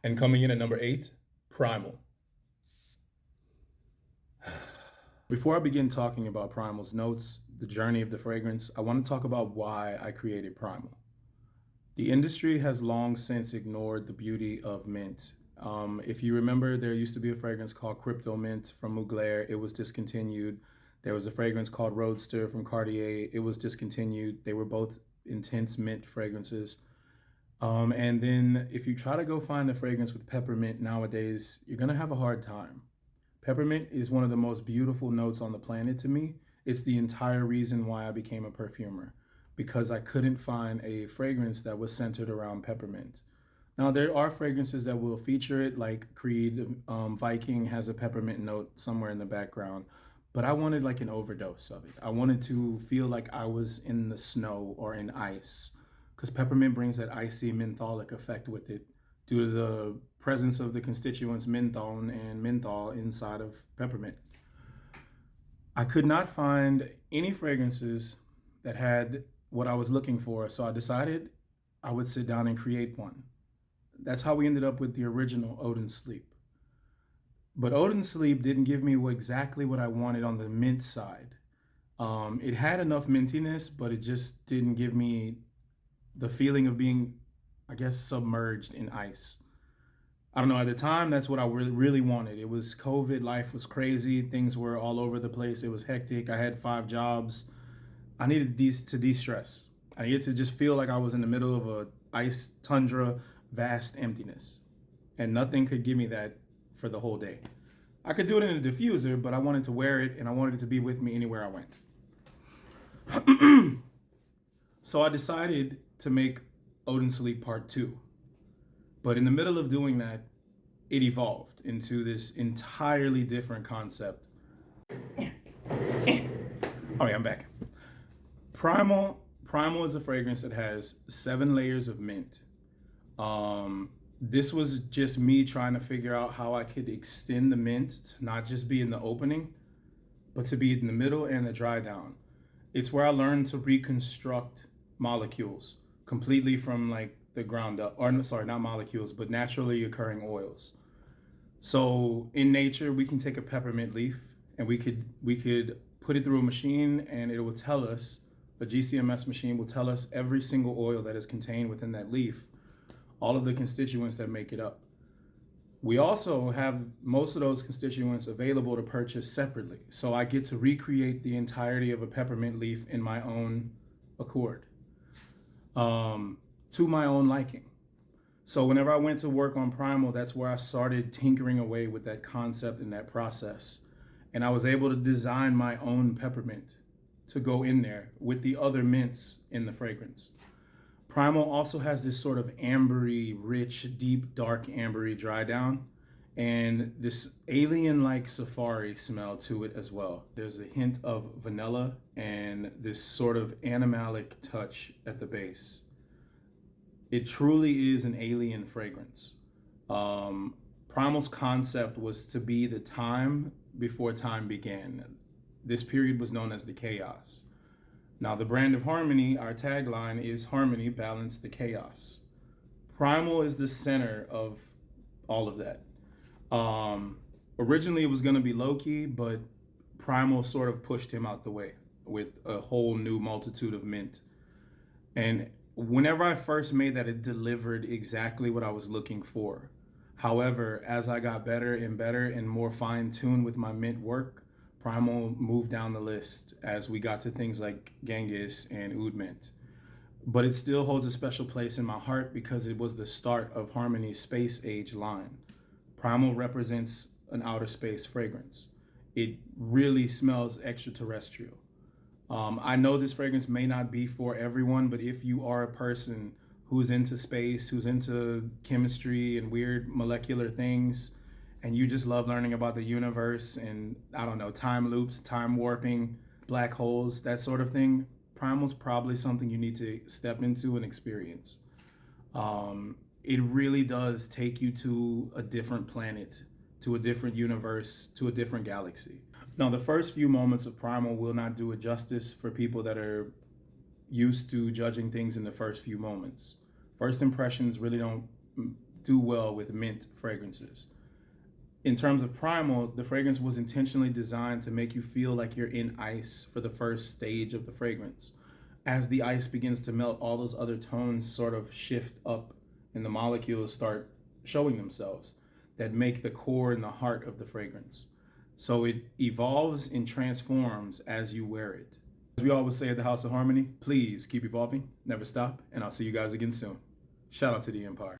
And coming in at number 8, Primal. Before I begin talking about Primal's notes, the journey of the fragrance, I want to talk about why I created Primal. The industry has long since ignored the beauty of mint. If you remember, there used to be a fragrance called Crypto Mint from Mugler. It was discontinued. There was a fragrance called Roadster from Cartier. It was discontinued. They were both intense mint fragrances. And then if you try to go find a fragrance with peppermint nowadays, you're going to have a hard time. Peppermint is one of the most beautiful notes on the planet to me. It's the entire reason why I became a perfumer, because I couldn't find a fragrance that was centered around peppermint. Now, there are fragrances that will feature it, like Creed Viking has a peppermint note somewhere in the background, but I wanted like an overdose of it. I wanted to feel like I was in the snow or in ice, because peppermint brings that icy mentholic effect with it due to the presence of the constituents menthol and menthol inside of peppermint. I could not find any fragrances that had what I was looking for, so I decided I would sit down and create one. That's how we ended up with the original Odin Sleep. But Odin Sleep didn't give me exactly what I wanted on the mint side. It had enough mintiness, but it just didn't give me the feeling of being, I guess, submerged in ice. I don't know, at the time, that's what I really wanted. It was COVID, life was crazy, things were all over the place, it was hectic. I had 5 jobs. I needed these to de-stress. I needed to just feel like I was in the middle of a ice tundra, vast emptiness. And nothing could give me that for the whole day. I could do it in a diffuser, but I wanted to wear it and I wanted it to be with me anywhere I went. So I decided to make Odin Sleep Part 2. But in the middle of doing that, it evolved into this entirely different concept. All right, I'm back. Primal is a fragrance that has 7 layers of mint. This was just me trying to figure out how I could extend the mint to not just be in the opening, but to be in the middle and the dry down. It's where I learned to reconstruct molecules completely from like the ground up, or sorry, not molecules, but naturally occurring oils. So in nature, we can take a peppermint leaf and we could put it through a machine and it will tell us, a GCMS machine will tell us every single oil that is contained within that leaf, all of the constituents that make it up. We also have most of those constituents available to purchase separately. So I get to recreate the entirety of a peppermint leaf in my own accord, to my own liking. So whenever I went to work on Primal, that's where I started tinkering away with that concept and that process. And I was able to design my own peppermint to go in there with the other mints in the fragrance. Primal also has this sort of ambery, rich, deep, dark ambery dry down and this alien-like safari smell to it as well. There's a hint of vanilla and this sort of animalic touch at the base. It truly is an alien fragrance. Primal's concept was to be the time before time began. This period was known as the chaos. Now, the brand of Xarmony, our tagline is Harmony, Balance the Chaos. Primal is the center of all of that. Originally, it was going to be Loki, but Primal sort of pushed him out the way with a whole new multitude of mint. And whenever I first made that, it delivered exactly what I was looking for. However, as I got better and more fine-tuned with my mint work, Primal moved down the list as we got to things like Genghis and Oud Mint. But it still holds a special place in my heart because it was the start of Xarmony's space age line. Primal represents an outer space fragrance. It really smells extraterrestrial. I know this fragrance may not be for everyone, but if you are a person who's into space, who's into chemistry and weird molecular things, and you just love learning about the universe and, I don't know, time loops, time warping, black holes, that sort of thing, Primal's probably something you need to step into and experience. It really does take you to a different planet, to a different universe, to a different galaxy. Now, the first few moments of Primal will not do it justice for people that are used to judging things in the first few moments. First impressions really don't do well with mint fragrances. In terms of Primal, the fragrance was intentionally designed to make you feel like you're in ice for the first stage of the fragrance. As the ice begins to melt, all those other tones sort of shift up and the molecules start showing themselves that make the core and the heart of the fragrance. So it evolves and transforms as you wear it. As we always say at the House of Harmony, please keep evolving, never stop, and I'll see you guys again soon. Shout out to the Empire.